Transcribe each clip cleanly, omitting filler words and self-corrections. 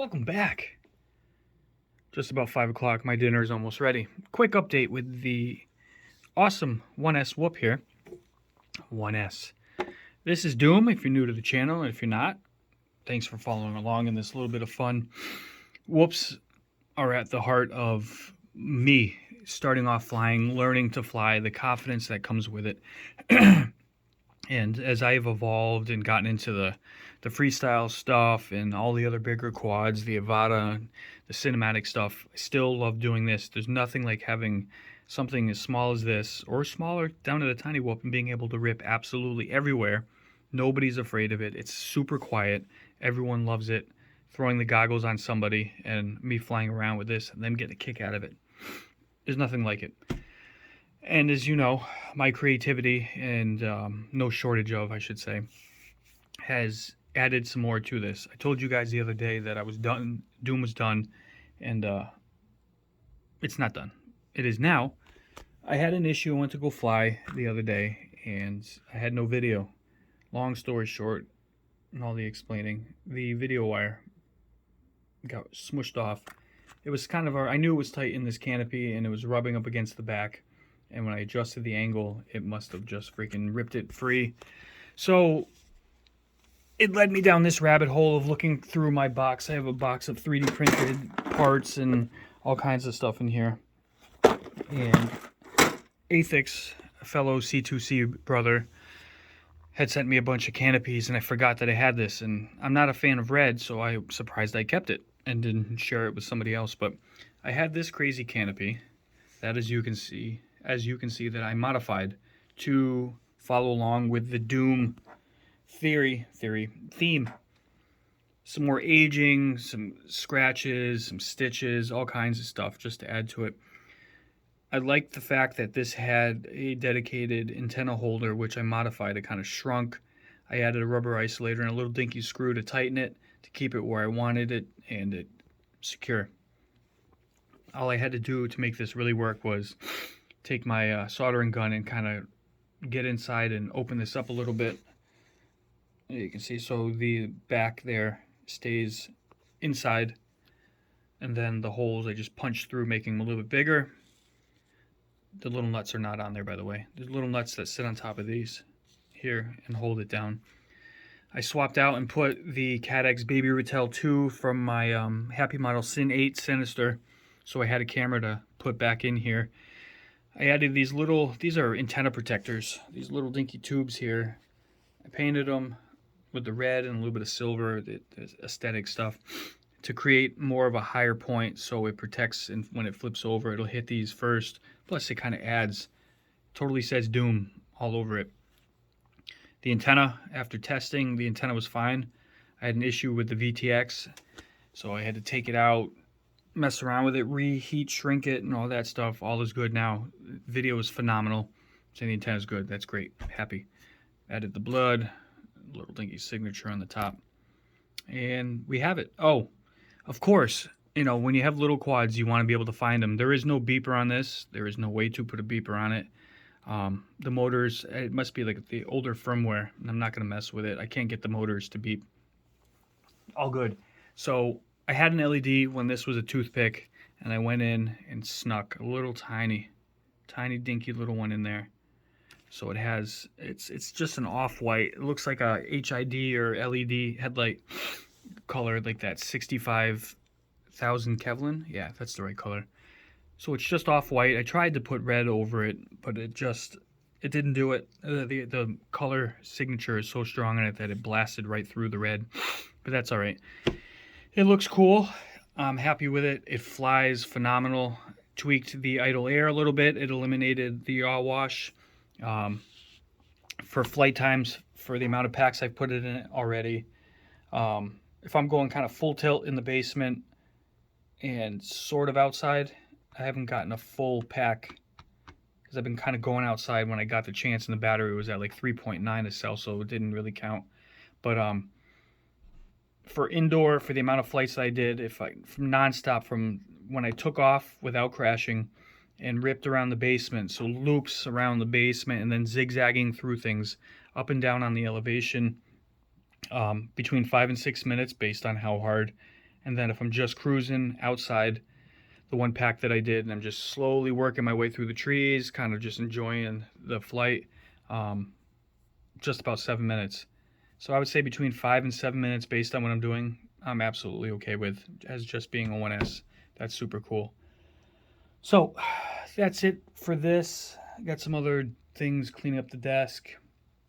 Welcome back. Just about 5 o'clock. My dinner is almost ready. Quick update with the awesome 1S whoop here. 1S. This is DooM if you're new to the channel, and if you're not, thanks for following along in this little bit of fun. Whoops are at the heart of me starting off flying, learning to fly, the confidence that comes with it. And as I've evolved and gotten into the freestyle stuff and all the other bigger quads, the Avata, the cinematic stuff, I still love doing this. There's nothing like having something as small as this, or smaller down to the tiny whoop, and being able to rip absolutely everywhere. Nobody's afraid of it. It's super quiet. Everyone loves it. Throwing the goggles on somebody and me flying around with this and them getting a kick out of it. There's nothing like it. And as you know, my creativity, and no shortage of, I should say, has added some more to this. I told you guys the other day that I was done, DooM was done, and it's not done. It is now. I had an issue. I went to go fly the other day, and I had no video. Long story short, and all the explaining, the video wire got smushed off. It was kind of, I knew it was tight in this canopy, and it was rubbing up against the back. And when I adjusted the angle, it must have just freaking ripped it free. So it led me down this rabbit hole of looking through my box. I have a box of 3D printed parts and all kinds of stuff in here. And Athix, a fellow C2C brother, had sent me a bunch of canopies, and I forgot that I had this. And I'm not a fan of red, so I'm surprised I kept it and didn't share it with somebody else. But I had this crazy canopy that, as you can see, that I modified to follow along with the DooM theme. Some more aging, some scratches, some stitches, all kinds of stuff just to add to it. I liked the fact that this had a dedicated antenna holder, which I modified. It kind of shrunk. I added a rubber isolator and a little dinky screw to tighten it, to keep it where I wanted it, and it secure. All I had to do to make this really work was take my soldering gun and kind of get inside and open this up a little bit. You can see, so the back there stays inside, and then the holes I just punched through, making them a little bit bigger. The little nuts are not on there, by the way. There's little nuts that sit on top of these here and hold it down. I swapped out and put the CADX Baby Ratel 2 from my Happy Model Sin 8 Sinister, so I had a camera to put back in here. I added these are antenna protectors, these little dinky tubes here. I painted them with the red and a little bit of silver, the aesthetic stuff, to create more of a higher point so it protects, and when it flips over, it'll hit these first. Plus, it kind of adds, totally says DooM all over it. The antenna, after testing, the antenna was fine. I had an issue with the VTX, so I had to take it out, mess around with it, reheat, shrink it, and all that stuff. All is good now. Video is phenomenal. Saying the antenna is good. That's great. Happy. Added the blood, little dinky signature on the top, and we have it. Oh, of course, you know, when you have little quads, you want to be able to find them. There is no beeper on this. There is no way to put a beeper on it. The motors, it must be like the older firmware, and I'm not going to mess with it. I can't get the motors to beep. All good. So I had an LED when this was a toothpick, and I went in and snuck a little tiny dinky little one in there. So it has, it's just an off-white. It looks like a HID or LED headlight color, like that 65,000 Kevlar. Yeah, that's the right color. So it's just off-white. I tried to put red over it, but it didn't do it. The color signature is so strong in it that it blasted right through the red, but that's all right. It looks cool. I'm happy with it. It flies phenomenal. Tweaked the idle air a little bit. It eliminated the yaw wash. For flight times, for the amount of packs I've put it in it already. If I'm going kind of full tilt in the basement and sort of outside, I haven't gotten a full pack because I've been kind of going outside when I got the chance, and the battery was at like 3.9 a cell, so it didn't really count. But for indoor, for the amount of flights that I did, from nonstop, from when I took off without crashing and ripped around the basement, so loops around the basement and then zigzagging through things up and down on the elevation, between 5 and 6 minutes based on how hard And then if I'm just cruising outside, the one pack that I did, and I'm just slowly working my way through the trees, kind of just enjoying the flight, just about 7 minutes. So I would say between 5 and 7 minutes based on what I'm doing, I'm absolutely okay with as just being a 1S. That's super cool. So that's it for this. Got some other things, cleaning up the desk,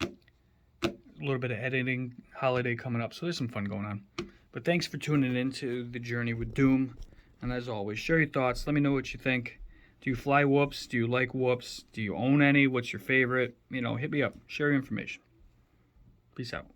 a little bit of editing, holiday coming up, so there's some fun going on. But thanks for tuning in to the journey with DooM. And as always, share your thoughts. Let me know what you think. Do you fly whoops? Do you like whoops? Do you own any? What's your favorite? Hit me up. Share your information. Peace out.